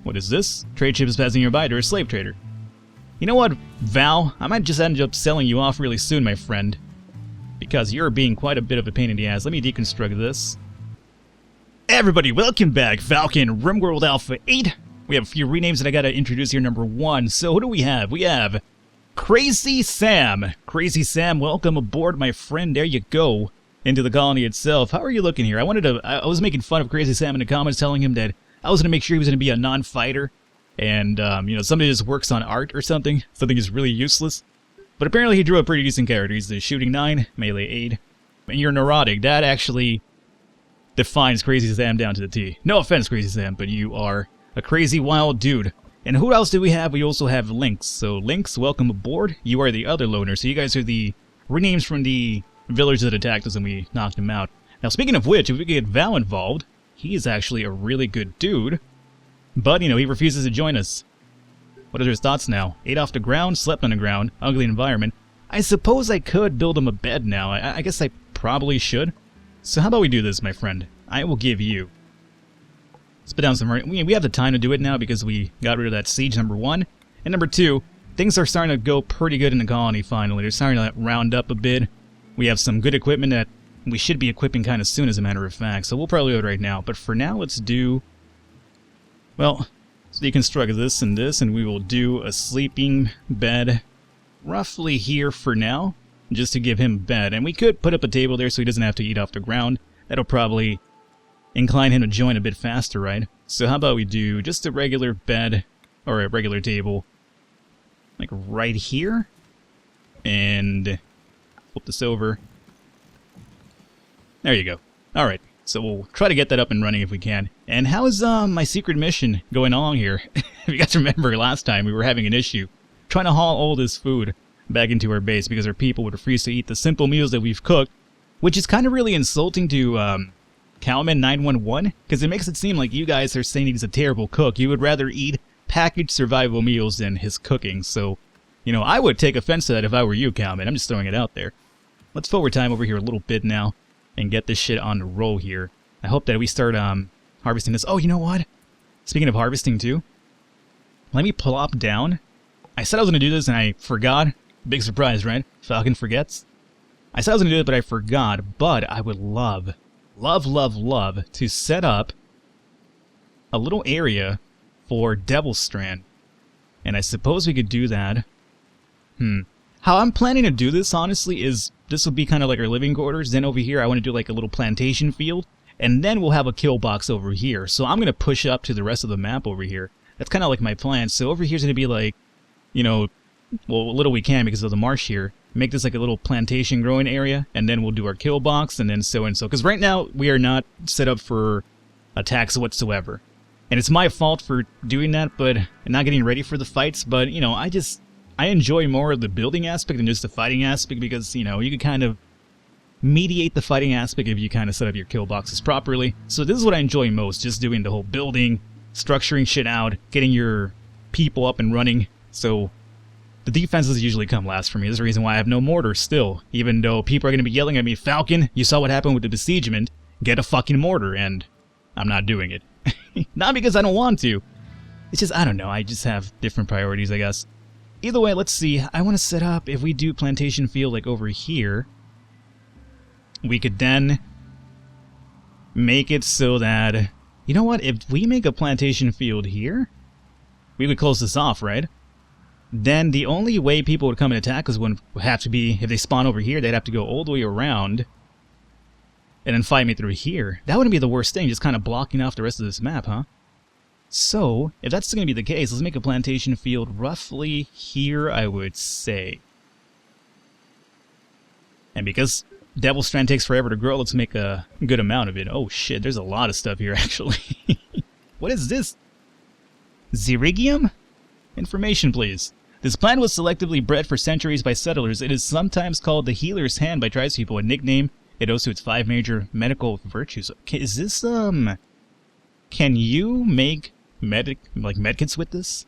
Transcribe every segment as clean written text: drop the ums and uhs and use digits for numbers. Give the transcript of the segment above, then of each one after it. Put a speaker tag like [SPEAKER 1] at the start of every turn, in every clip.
[SPEAKER 1] What is this? Trade ship is passing nearby to a slave trader. You know what, Val? I might just end up selling you off really soon, my friend. Because you're being quite a bit of a pain in the ass. Let me deconstruct this. Everybody, welcome back. Falcon, RimWorld Alpha 8. We have a few renames that I gotta introduce here. Number 1. So who do we have? We have Crazy Sam. Crazy Sam, welcome aboard, my friend. There you go. Into the colony itself. How are you looking here? I was making fun of Crazy Sam in the comments, telling him that I was gonna make sure he was gonna be a non-fighter. And, you know, somebody just works on art or something. Something is really useless. But apparently he drew a pretty decent character. He's the shooting 9, melee 8. And you're neurotic. That actually defines Crazy Sam down to the T. No offense, Crazy Sam, but you are a crazy wild dude. And who else do we have? We also have Lynx. So Lynx, welcome aboard. You are the other loner. So you guys are the renames from the villagers that attacked us and we knocked him out. Now speaking of which, if we get Val involved, he is actually a really good dude. But, you know, he refuses to join us. What are his thoughts now? Ate off the ground, slept on the ground, ugly environment. I suppose I could build him a bed now. I guess I probably should. So how about we do this, my friend? I will give you... Spit down some... We have the time to do it now because we got rid of that siege, number 1. And number 2, things are starting to go pretty good in the colony finally. They're starting to round up a bit. We have some good equipment that we should be equipping kind of soon, as a matter of fact. So we'll probably do it right now. But for now, let's do... Well, let's deconstruct this, and we will do a sleeping bed roughly here for now, just to give him a bed. And we could put up a table there so he doesn't have to eat off the ground. That'll probably incline him to join a bit faster, right? So how about we do just a regular bed, or a regular table, like right here, and flip this over. There you go. Alright. So we'll try to get that up and running if we can. And how is my secret mission going along here? If you guys remember last time, we were having an issue trying to haul all this food back into our base because our people would refuse to eat the simple meals that we've cooked, which is kind of really insulting to Cowman 911 because it makes it seem like you guys are saying he's a terrible cook. You would rather eat packaged survival meals than his cooking. So, you know, I would take offense to that if I were you, Cowman. I'm just throwing it out there. Let's forward time over here a little bit now and get this shit on the roll here. I hope that we start harvesting this. Oh, you know what? Speaking of harvesting too, let me plop down. I said I was going to do this and I forgot. Big surprise, right? Falcon forgets. I said I was going to do it, but I forgot. But I would love to set up a little area for Devil Strand. And I suppose we could do that. How I'm planning to do this, honestly, is this will be kind of like our living quarters. Then over here, I want to do like a little plantation field. And then we'll have a kill box over here. So I'm going to push up to the rest of the map over here. That's kind of like my plan. So over here is going to be like, you know, well, little we can because of the marsh here. Make this like a little plantation growing area. And then we'll do our kill box and then so and so. Because right now, we are not set up for attacks whatsoever. And it's my fault for doing that, but not getting ready for the fights. But, you know, I enjoy more of the building aspect than just the fighting aspect because, you know, you can kind of mediate the fighting aspect if you kind of set up your kill boxes properly. So this is what I enjoy most, just doing the whole building, structuring shit out, getting your people up and running. So the defenses usually come last for me. There's the reason why I have no mortar still. Even though people are going to be yelling at me, Falcon, you saw what happened with the besiegement, get a fucking mortar, and I'm not doing it. Not because I don't want to. It's just, I don't know, I just have different priorities, I guess. Either way, let's see. I want to set up, if we do plantation field like over here, we could then make it so that, you know what, if we make a plantation field here, we would close this off, right? Then the only way people would come and attack us would have to be, if they spawn over here, they'd have to go all the way around and then fight me through here. That wouldn't be the worst thing, just kind of blocking off the rest of this map, huh? So, if that's going to be the case, let's make a plantation field roughly here, I would say. And because Devil Strand takes forever to grow, let's make a good amount of it. Oh shit, there's a lot of stuff here, actually. What is this? Zerigium? Information, please. This plant was selectively bred for centuries by settlers. It is sometimes called the healer's hand by tribespeople, a nickname it owes to its 5 major medical virtues. Okay, is this, can you make medkits with this?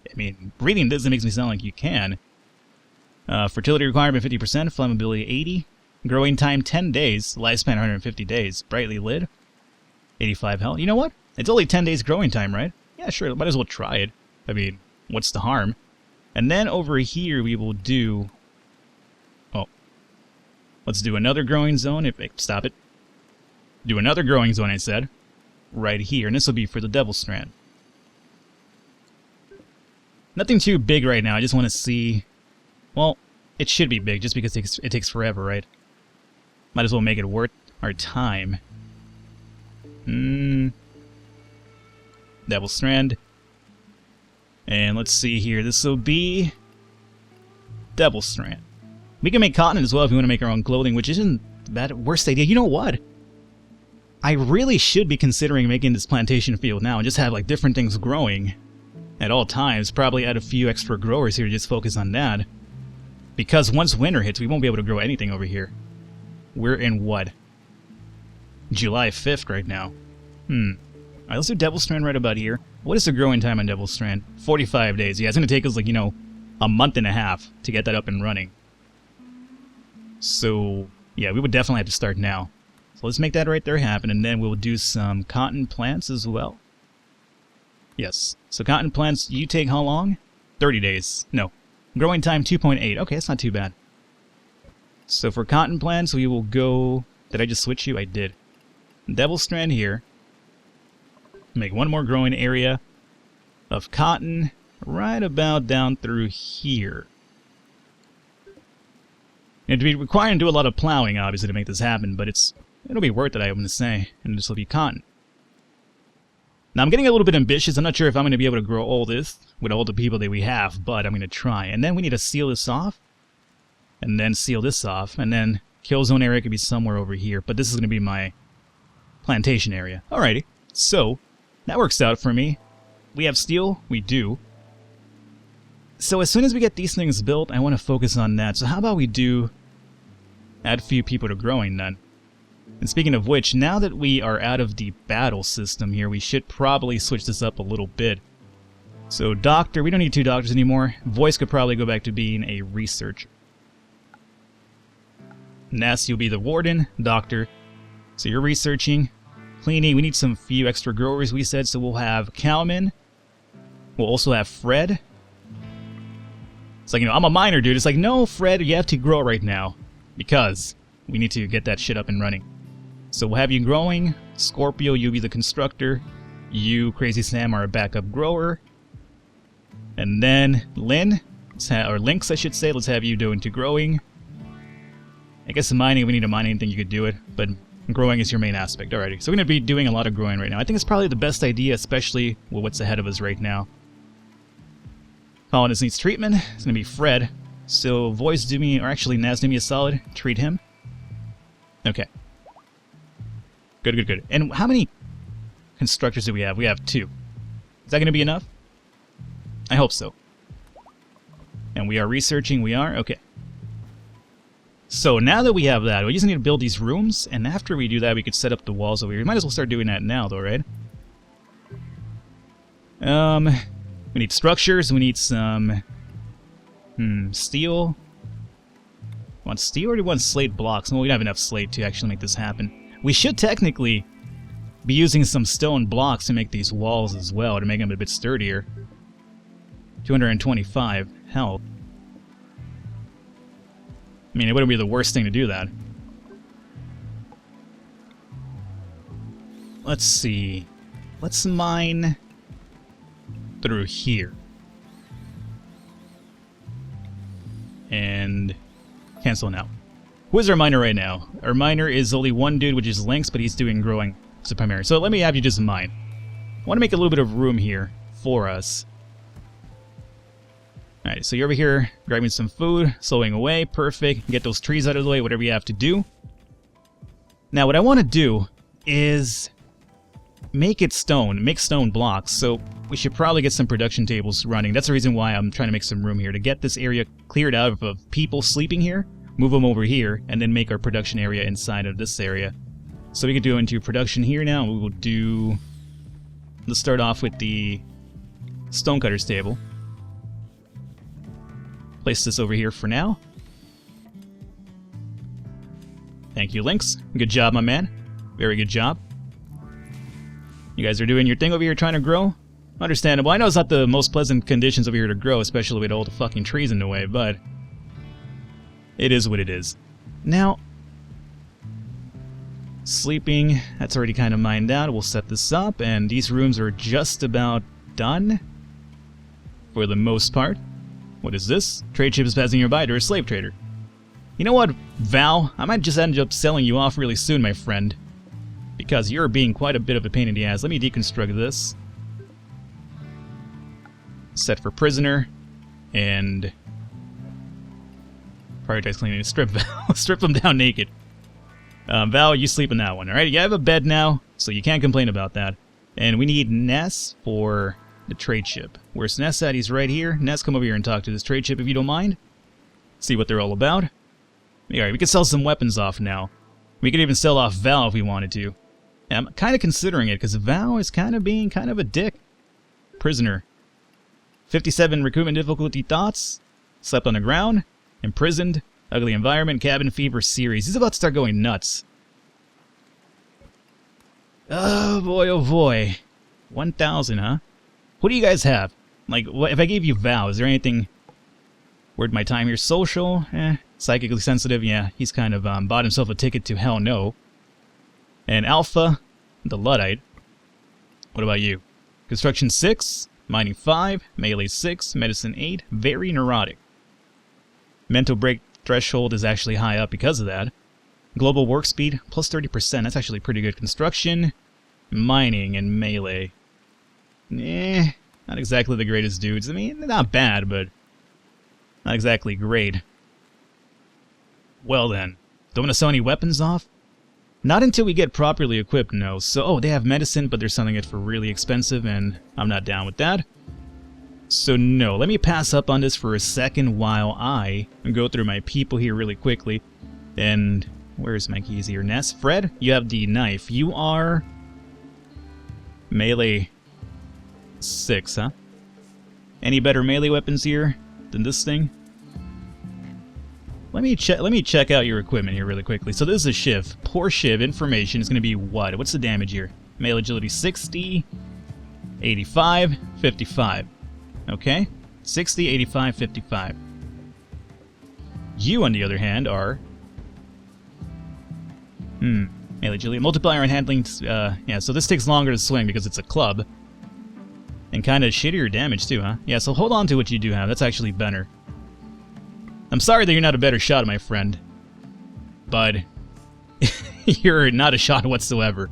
[SPEAKER 1] I mean, reading this, it makes me sound like you can. Fertility requirement 50%, flammability 80, growing time 10 days, lifespan 150 days, brightly lit, 85 health. You know what? It's only 10 days growing time, right? Yeah, Yeah, sure, might as well try it. I mean, what's the harm? And then over here we will do... Oh. Let's do another growing zone. Stop it. Do another growing zone, I said. Right here. And this will be for the devil strand. Nothing too big right now. I just want to see... Well, it should be big just because it takes forever, right? Might as well make it worth our time. Devil strand. And let's see here. This will be... Devil strand. We can make cotton as well if we want to make our own clothing, which isn't that worst idea. You know what? I really should be considering making this plantation field now and just have like different things growing at all times. Probably add a few extra growers here to just focus on that. Because once winter hits, we won't be able to grow anything over here. We're in what? July 5th right now. Alright, let's do Devil Strand right about here. What is the growing time on Devil Strand? 45 days. Yeah, it's going to take us, like, you know, a month and a half to get that up and running. So, yeah, we would definitely have to start now. So let's make that right there happen, and then we'll do some cotton plants as well. Yes. So cotton plants, you take how long? 30 days. No. Growing time 2.8. Okay, that's not too bad. So for cotton plants, we will go... Did I just switch you? I did. Devil Strand here. Make one more growing area of cotton right about down through here. It'd be requiring to do a lot of plowing, obviously, to make this happen, but it'll be worth it, I'm going to say. And this will be cotton. Now, I'm getting a little bit ambitious. I'm not sure if I'm going to be able to grow all this with all the people that we have, but I'm going to try. And then we need to seal this off. And then seal this off. And then kill zone area could be somewhere over here. But this is going to be my plantation area. Alrighty. So, that works out for me. We have steel? We do. So as soon as we get these things built, I want to focus on that. So how about we do add a few people to growing then? And speaking of which, now that we are out of the battle system here, we should probably switch this up a little bit. So doctor, we don't need 2 doctors anymore. Voice could probably go back to being a researcher. Ness, you'll be the warden, doctor. So you're researching. Cleaning, we need some few extra growers, we said, so we'll have Cowman. We'll also have Fred. It's like, you know, I'm a miner, dude. It's like, no, Fred, you have to grow right now. Because we need to get that shit up and running. So we'll have you growing. Scorpio, you'll be the constructor. You, Crazy Sam, are a backup grower. And then Lynn, or Lynx, I should say, let's have you doing to growing. I guess in mining, if we need to mine anything, you could do it. But growing is your main aspect. Alrighty, so we're going to be doing a lot of growing right now. I think it's probably the best idea, especially with what's ahead of us right now. Colonist needs treatment. It's going to be Fred. So Voice, do me, or actually Naz, do me a solid. Treat him. Okay. Good, good, good. And how many constructors do we have? We have 2. Is that going to be enough? I hope so. And we are researching. We are? Okay. So now that we have that, we just need to build these rooms, and after we do that, we could set up the walls over here. We might as well start doing that now, though, right? We need structures. We need some steel. Want steel, or do we want slate blocks? Well, we don't have enough slate to actually make this happen. We should technically be using some stone blocks to make these walls as well, to make them a bit sturdier. 225 health. I mean, it wouldn't be the worst thing to do that. Let's see. Let's mine through here. And cancel now. Who is our miner right now? Our miner is only one dude, which is Lynx, but he's doing growing as a primary. So let me have you just mine. I want to make a little bit of room here for us. Alright, so you're over here grabbing some food, sowing away, perfect. Get those trees out of the way, whatever you have to do. Now what I want to do is make it stone, make stone blocks. So we should probably get some production tables running. That's the reason why I'm trying to make some room here, to get this area cleared out of people sleeping here, move them over here, and then make our production area inside of this area. So we could go into production here now. We will do... Let's start off with the stonecutter's table. Place this over here for now. Thank you, Lynx. Good job, my man. Very good job. You guys are doing your thing over here trying to grow. Understandable. I know it's not the most pleasant conditions over here to grow, especially with all the fucking trees in the way, but it is what it is. Now, sleeping, that's already kind of mined out. We'll set this up, and these rooms are just about done for the most part. What is this? Trade ship is passing nearby to a slave trader. You know what, Val? I might just end up selling you off really soon, my friend, because you're being quite a bit of a pain in the ass. Let me deconstruct this. Set for prisoner, and prioritize cleaning. Strip Val. Strip him down naked. Val, you sleep in that one, alright? You have a bed now, so you can't complain about that. And we need Ness for the trade ship. Where's Ness at? He's right here. Ness, come over here and talk to this trade ship if you don't mind. See what they're all about. Alright, we can sell some weapons off now. We could even sell off Val if we wanted to. And I'm kind of considering it, because Val is kind of being kind of a dick. Prisoner. 57 recruitment difficulty thoughts. Slept on the ground. Imprisoned. Ugly environment. Cabin fever series. He's about to start going nuts. Oh boy. 1,000, huh? What do you guys have? Like, if I gave you Val, is there anything... Where'd my time here? Social? Psychically sensitive? Yeah, he's kind of bought himself a ticket to hell no. And Alpha, the Luddite. What about you? Construction 6, Mining 5, Melee 6, Medicine 8, very neurotic. Mental break threshold is actually high up because of that. Global work speed, plus 30%, that's actually pretty good. Construction, Mining, and Melee. Not exactly the greatest dudes. I mean, not bad, but not exactly great. Well then, don't want to sell any weapons off? Not until we get properly equipped, no. So, oh, they have medicine, but they're selling it for really expensive, and I'm not down with that. So no, let me pass up on this for a second while I go through my people here really quickly. And where's my keys here? Ness? Fred, you have the knife. You are Melee 6, huh? Any better melee weapons here than this thing? Let me check out your equipment here really quickly. So this is a Shiv. Poor Shiv information is going to be what? What's the damage here? Melee agility 60, 85, 55. Okay? 60, 85, 55. You, on the other hand, are... melee agility. Multiplier on handling... yeah, so this takes longer to swing because it's a club. And kind of shittier damage too, huh? Yeah, so hold on to what you do have. That's actually better. I'm sorry that you're not a better shot, my friend. But you're not a shot whatsoever.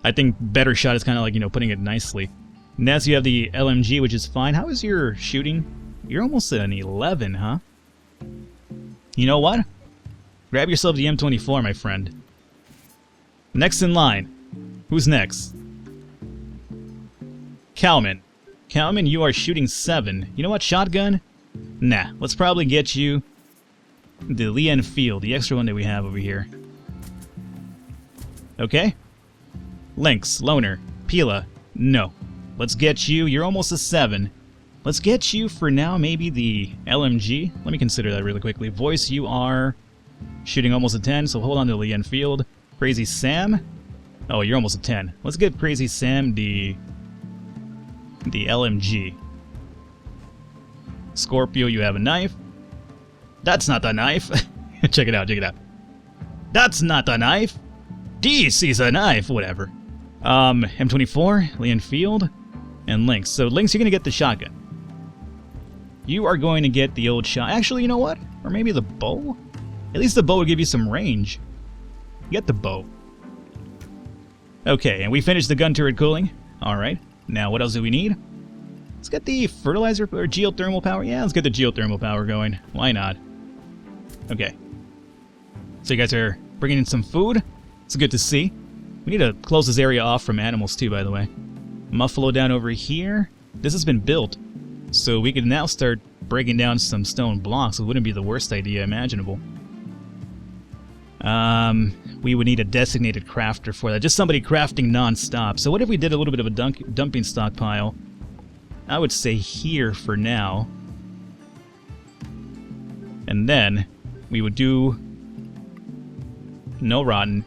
[SPEAKER 1] I think better shot is kind of like, you know, putting it nicely. Ness, you have the LMG, which is fine. How is your shooting? You're almost at an 11, huh? You know what? Grab yourself the M24, my friend. Next in line. Who's next? Kalman. Kalman, you are shooting 7. You know what? Shotgun? Nah. Let's probably get you the Lee Enfield, the extra one that we have over here. Okay? Lynx, Loner, Pila. No. Let's get you. You're almost a 7. Let's get you for now maybe the LMG. Let me consider that really quickly. Voice, you are shooting almost a 10, so hold on to Lee Enfield. Crazy Sam. Oh, you're almost a 10. Let's get Crazy Sam the LMG. Scorpio, you have a knife. That's not the knife. Check it out, check it out. That's not the knife. This is a knife, whatever. M24, Lee Enfield, and Lynx. So Lynx, you're gonna get the shotgun. You are going to get the old shot. Actually, you know what? Or maybe the bow? At least the bow will give you some range. Get the bow. Okay, and we finished the gun turret cooling. Alright. Now, what else do we need? Let's get the fertilizer or geothermal power. Yeah, let's get the geothermal power going. Why not? Okay. So you guys are bringing in some food. It's good to see. We need to close this area off from animals too, by the way. Muffalo down over here. This has been built. So we can now start breaking down some stone blocks. It wouldn't be the worst idea imaginable. We would need a designated crafter for that. Just somebody crafting non-stop. So what if we did a little bit of a dumping stockpile? I would say here for now. And then we would do no rotten,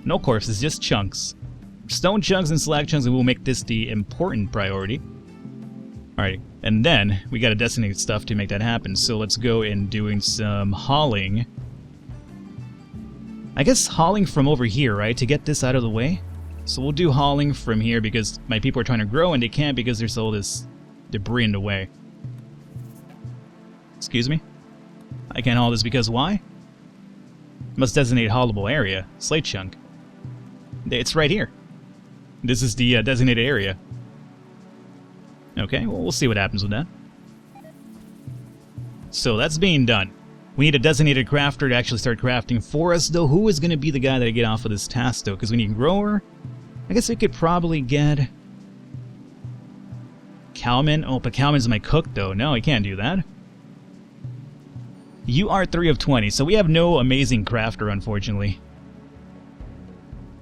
[SPEAKER 1] no corpses, just chunks. Stone chunks and slag chunks, and we'll make this the important priority. Alright, and then we gotta designate stuff to make that happen, so let's go and doing some hauling. I guess hauling from over here, right, to get this out of the way? So we'll do hauling from here because my people are trying to grow and they can't because there's all this debris in the way. Excuse me? I can't haul this because why? Must designate haulable area. Slate chunk. It's right here. This is the designated area. Okay, well, we'll see what happens with that. So that's being done. We need a designated crafter to actually start crafting for us, though. Who is going to be the guy that I get off of this task, though? Because we need a grower. I guess we could probably get Cowman. Oh, but Cowman's my cook, though. No, I can't do that. You are 3 of 20, so we have no amazing crafter, unfortunately.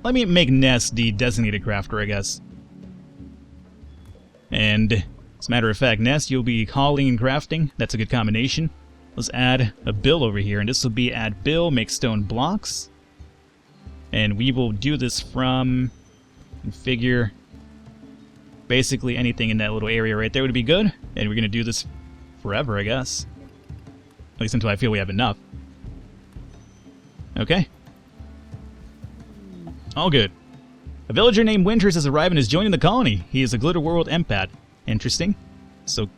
[SPEAKER 1] Let me make Ness the designated crafter, I guess. And, as a matter of fact, Ness, you'll be hauling and crafting. That's a good combination. Let's add a bill over here, and this will be add bill, make stone blocks. And we will do this from configure. Basically anything in that little area right there would be good. And we're going to do this forever, I guess. At least until I feel we have enough. Okay. All good. A villager named Winters has arrived and is joining the colony. He is a Glitter World empath. Interesting. So,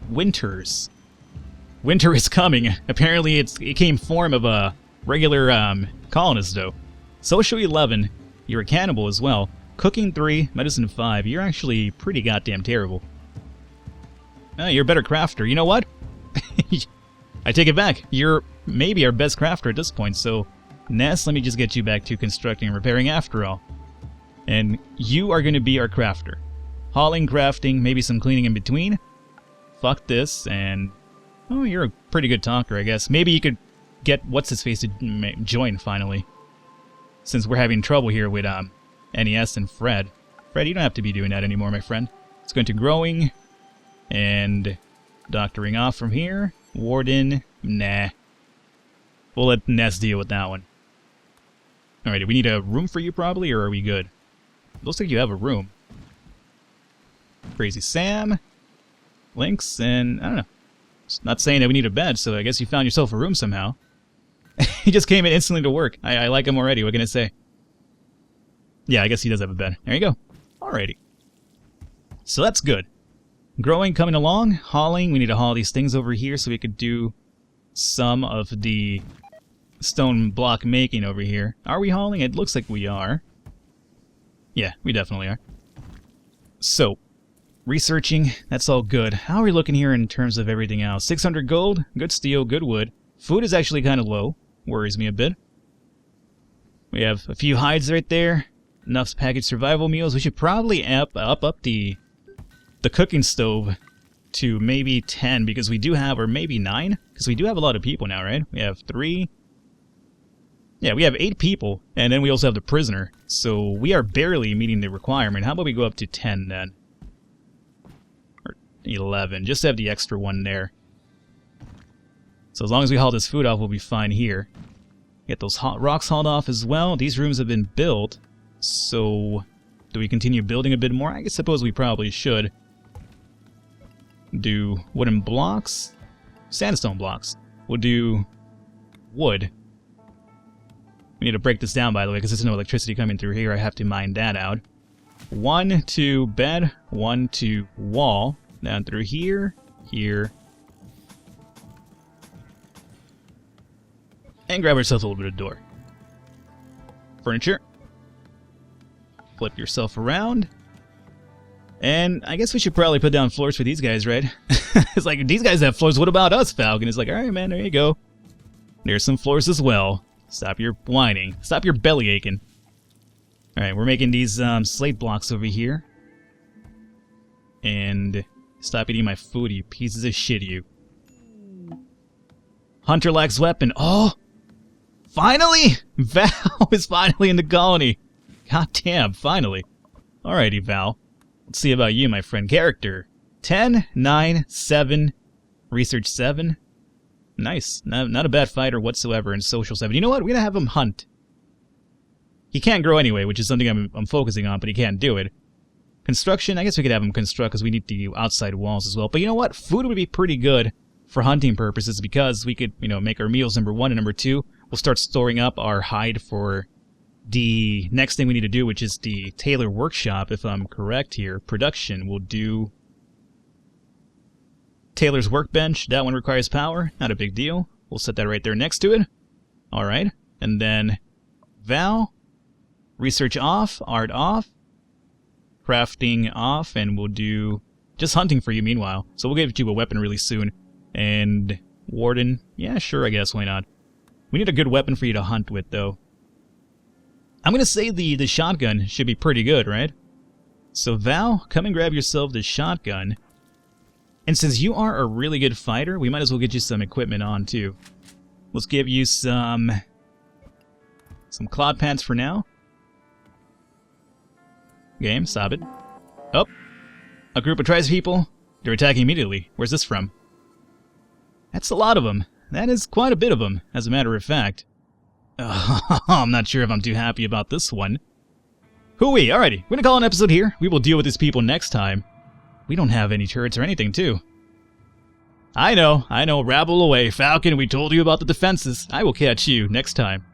[SPEAKER 1] Winters. Winter is coming. Apparently it came form of a regular colonist, though. Social 11. You're a cannibal as well. Cooking 3, medicine 5. You're actually pretty goddamn terrible. You're a better crafter. You know what? I take it back. You're maybe our best crafter at this point, so Ness, let me just get you back to constructing and repairing after all. And you are going to be our crafter. Hauling, crafting, maybe some cleaning in between. Fuck this, and... oh, you're a pretty good talker, I guess. Maybe you could get What's-His-Face to join, finally. Since we're having trouble here with NES and Fred. Fred, you don't have to be doing that anymore, my friend. Let's go into growing. And doctoring off from here. Warden, nah. We'll let Ness deal with that one. Alright, do we need a room for you probably, or are we good? Looks like you have a room. Crazy Sam, Lynx, and I don't know. It's not saying that we need a bed, so I guess you found yourself a room somehow. He just came in instantly to work. I like him already, what can I say? Yeah, I guess he does have a bed. There you go. Alrighty. So that's good. Growing coming along, hauling. We need to haul these things over here so we could do some of the stone block making over here. Are we hauling? It looks like we are. Yeah, we definitely are. So, researching, that's all good. How are we looking here in terms of everything else? 600 gold, good steel, good wood. Food is actually kind of low. Worries me a bit. We have a few hides right there. Enough packaged survival meals. We should probably up the cooking stove to maybe 10 because we do have, or maybe 9, because we do have a lot of people now, right? We have 3. Yeah, we have 8 people, and then we also have the prisoner. So we are barely meeting the requirement. How about we go up to 10 then? Or 11, just to have the extra one there. So as long as we haul this food off, we'll be fine here. Get those rocks hauled off as well. These rooms have been built, so do we continue building a bit more? I suppose we probably should. Do wooden blocks, sandstone blocks. We'll do wood. We need to break this down, by the way, because there's no electricity coming through here. I have to mine that out. 1 to bed, 1 to wall. Down through here, here. And grab ourselves a little bit of door. Furniture. Flip yourself around. And I guess we should probably put down floors for these guys, right? It's like, these guys have floors, what about us, Falcon? It's like, alright man, there you go. There's some floors as well. Stop your whining. Stop your belly aching. Alright, we're making these slate blocks over here. And stop eating my food, you pieces of shit, you. Hunter lacks weapon. Oh! Finally! Val is finally in the colony. God damn, finally. Alrighty, Val. Let's see about you, my friend. Character. 10, 9, 7. Research 7. Nice. Not a bad fighter whatsoever in social 7. You know what? We're gonna have him hunt. He can't grow anyway, which is something I'm focusing on, but he can't do it. Construction, I guess we could have them construct because we need the outside walls as well. But you know what? Food would be pretty good for hunting purposes because we could, make our meals number 1 and number 2. We'll start storing up our hide for the next thing we need to do, which is the tailor workshop, if I'm correct here. Production, we'll do tailor's workbench. That one requires power. Not a big deal. We'll set that right there next to it. Alright. And then Val, research off, art off, crafting off, and we'll do just hunting for you meanwhile. So we'll give you a weapon really soon. And Warden, yeah, sure, I guess, why not? We need a good weapon for you to hunt with, though. I'm going to say the shotgun should be pretty good, right? So Val, come and grab yourself the shotgun. And since you are a really good fighter, we might as well get you some equipment on, too. Let's give you some clod pants for now. Game, stop it. Oh, a group of tribespeople. They're attacking immediately. Where's this from? That's a lot of them. That is quite a bit of them, as a matter of fact. I'm not sure if I'm too happy about this one. Hooey, alrighty, we're gonna call an episode here. We will deal with these people next time. We don't have any turrets or anything, too. I know, rabble away. Falcon, we told you about the defenses. I will catch you next time.